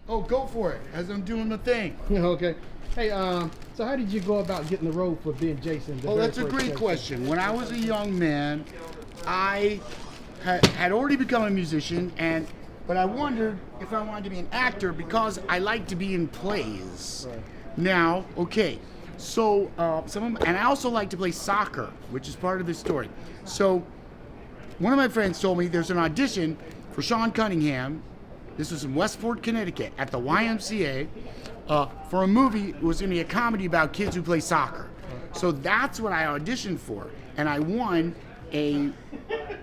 Oh, go for it, as I'm doing the thing. Okay. Hey, so how did you go about getting the role for being Jason? Oh, that's a great question. When I was a young man, I had already become a musician, but I wondered if I wanted to be an actor because I like to be in plays. Right. Now, okay, so and I also like to play soccer, which is part of this story. So one of my friends told me there's an audition for Sean Cunningham. This was in Westport, Connecticut, at the YMCA, for a movie. It was going to be a comedy about kids who play soccer. So that's what I auditioned for, and I won a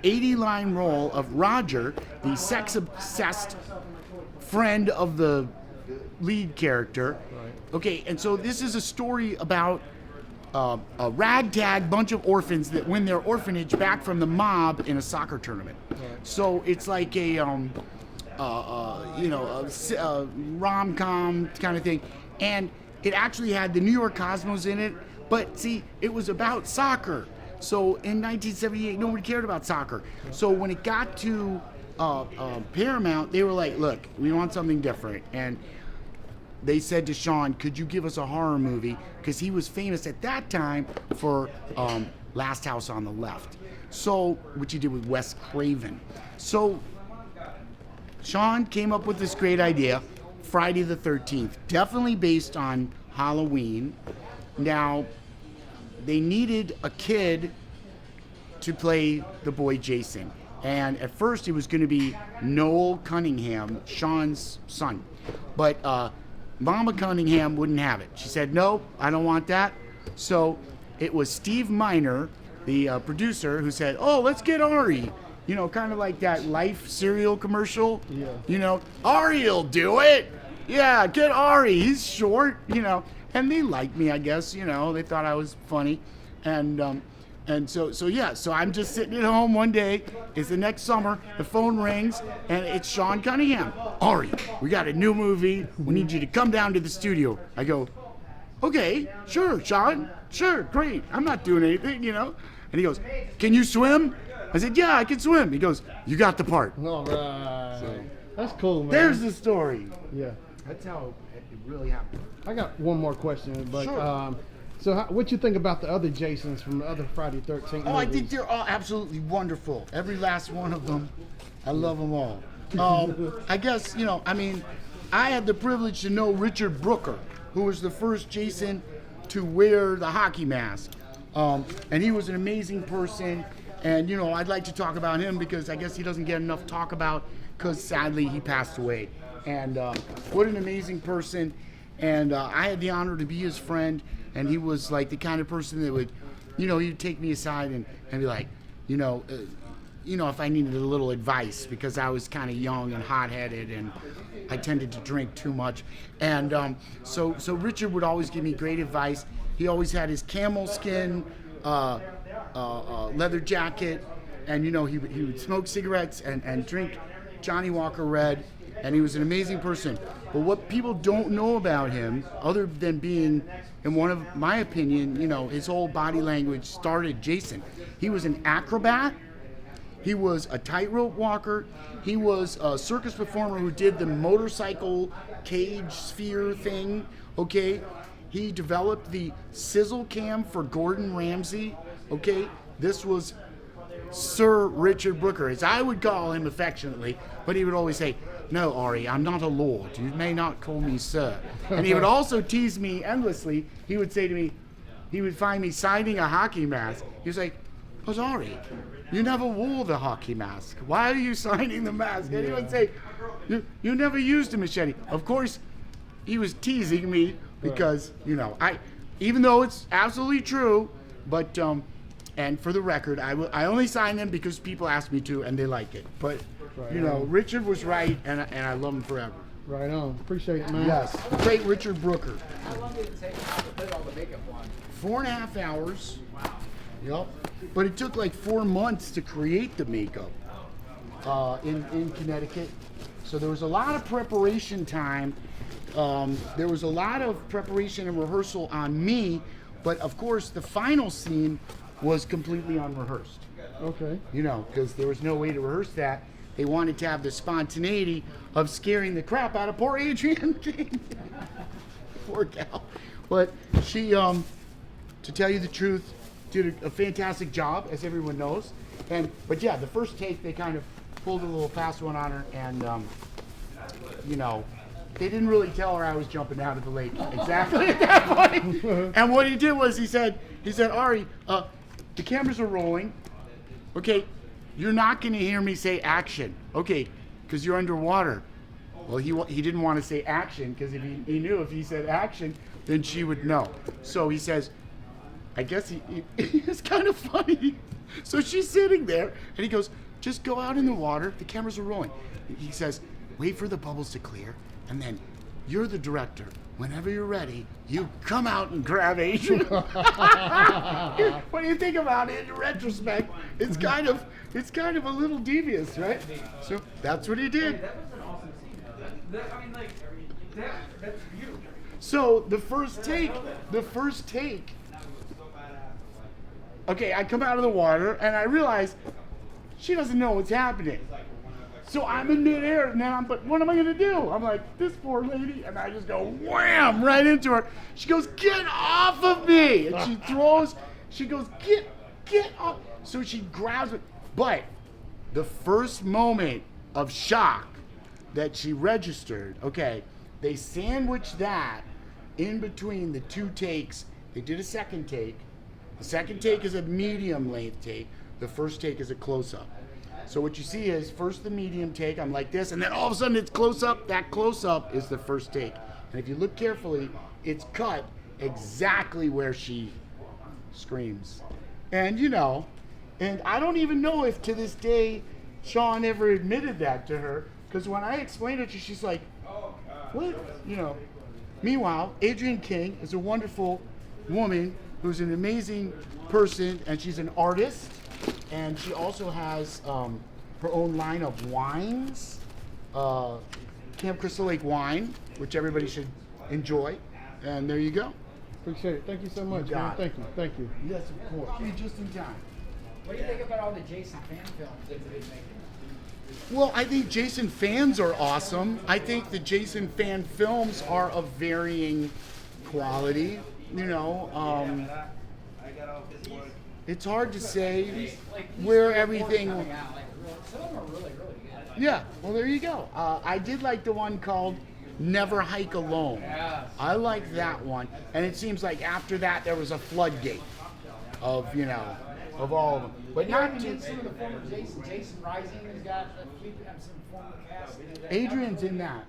80-line role of Roger, the sex-obsessed friend of the lead character. Okay, and so this is a story about a ragtag bunch of orphans that win their orphanage back from the mob in a soccer tournament. So it's like a rom-com kind of thing, and it actually had the New York Cosmos in it. But see, it was about soccer. So in 1978, nobody cared about soccer. So when it got to Paramount, they were like, "Look, we want something different." And they said to Sean, "Could you give us a horror movie?" Because he was famous at that time for Last House on the Left, so which he did with Wes Craven. So Sean came up with this great idea, Friday the 13th, definitely based on Halloween. Now, they needed a kid to play the boy Jason. And at first it was going to be Noel Cunningham, Sean's son. But Mama Cunningham wouldn't have it. She said, "No, I don't want that." So it was Steve Miner, the producer, who said, "Oh, let's get Ari." You know, kind of like that Life cereal commercial. Yeah. You know, Ari'll do it. Yeah, get Ari. He's short, you know. And they liked me, I guess, you know. They thought I was funny. And so I'm just sitting at home one day. It's the next summer. The phone rings, and it's Sean Cunningham. "Ari, we got a new movie. We need you to come down to the studio." I go, "Okay, sure, Sean. Sure, great. I'm not doing anything, you know." And he goes, "Can you swim?" I said, "Yeah, I can swim." He goes, "You got the part." All right. So, that's cool, man. There's the story. Yeah. That's how it really happened. I got one more question, but Sure. So what you think about the other Jasons from the other Friday 13th movies? Oh, I think they're all absolutely wonderful. Every last one of them. I love them all. I guess, you know, I mean, I had the privilege to know Richard Brooker, who was the first Jason to wear the hockey mask. And he was an amazing person. And, you know, I'd like to talk about him because I guess he doesn't get enough talk about because sadly he passed away. And what an amazing person. And I had the honor to be his friend. And he was like the kind of person that would, you know, he'd take me aside and be like, you know, if I needed a little advice because I was kind of young and hot-headed and I tended to drink too much. And so Richard would always give me great advice. He always had his camel skin leather jacket, and, you know, he would smoke cigarettes and drink Johnny Walker Red. And he was an amazing person. But what people don't know about him, other than being, in one of my opinion, you know, his whole body language started Jason. He was an acrobat. He was a tightrope walker. He was a circus performer who did the motorcycle cage sphere thing, okay? He developed the sizzle cam for Gordon Ramsay, okay? This was Sir Richard Brooker, as I would call him affectionately, but he would always say, "No, Ari, I'm not a lord. You may not call me sir." And he would also tease me endlessly. He would say to me, he would find me signing a hockey mask. He was like, "But Ari, you never wore the hockey mask. Why are you signing the mask?" And he would say, you never used a machete. Of course, he was teasing me because, you know, even though it's absolutely true, but, and for the record, I only sign them because people ask me to and they like it. But, you know, Richard was right, and I love him forever. Right on. Appreciate it, man. Yes. Great Richard Brooker. How long did it take to put all the makeup on? 4.5 hours. Wow. Yep. But it took like 4 months to create the makeup in Connecticut. So there was a lot of preparation time. There was a lot of preparation and rehearsal on me, but of course the final scene was completely unrehearsed. Okay. You know, because there was no way to rehearse that. they wanted to have the spontaneity of scaring the crap out of poor Adrian King. Poor gal. But she, to tell you the truth, did a fantastic job, as everyone knows. But yeah, the first take, they kind of pulled a little fast one on her, and you know, they didn't really tell her I was jumping out of the lake exactly at that point. And what he did was he said, Ari, the cameras are rolling. Okay, you're not going to hear me say action. Okay, because you're underwater. Well, he didn't want to say action because if he knew if he said action, then she would know. So he says, I guess it's kind of funny. So she's sitting there, and he goes, just go out in the water. The cameras are rolling. He says, wait for the bubbles to clear, and then you're the director. Whenever you're ready, you come out and grab Adrian. When you think about it in retrospect, it's kind of a little devious, right? So that's what he did. That was an awesome scene. I mean, like, that's beautiful. So the first take. Okay, I come out of the water and I realize she doesn't know what's happening. So I'm in midair now, but what am I gonna do? I'm like, this poor lady, and I just go wham right into her. She goes, get off of me! And she goes, get off. So she grabs it. But the first moment of shock that she registered, okay, they sandwiched that in between the two takes. They did a second take. The second take is a medium length take. The first take is a close-up. So what you see is first the medium take, I'm like this, and then all of a sudden it's close-up. That close-up is the first take. And if you look carefully, it's cut exactly where she screams. And you know, and I don't even know if to this day Sean ever admitted that to her, because when I explained it to her, she's like, what? You know. Meanwhile, Adrian King is a wonderful woman who's an amazing person, and she's an artist, and she also has her own line of wines, Camp Crystal Lake wine, which everybody should enjoy. And there you go. Appreciate it. Thank you so much, man. got it. Thank you. Yes, of course. You're just in time. What do you think about all the Jason fan films that they've been making? Well, I think Jason fans are awesome. I think the Jason fan films are of varying quality. You know, it's hard to say where everything. Coming out, like, some of them are really, really good. Yeah, well, there you go. I did like the one called Never Hike Alone. Yes. I like that one. And it seems like after that there was a floodgate of, you know, of all of them. But not Even to, some of the former Jason Rising has got some former cast. Adrian's in that.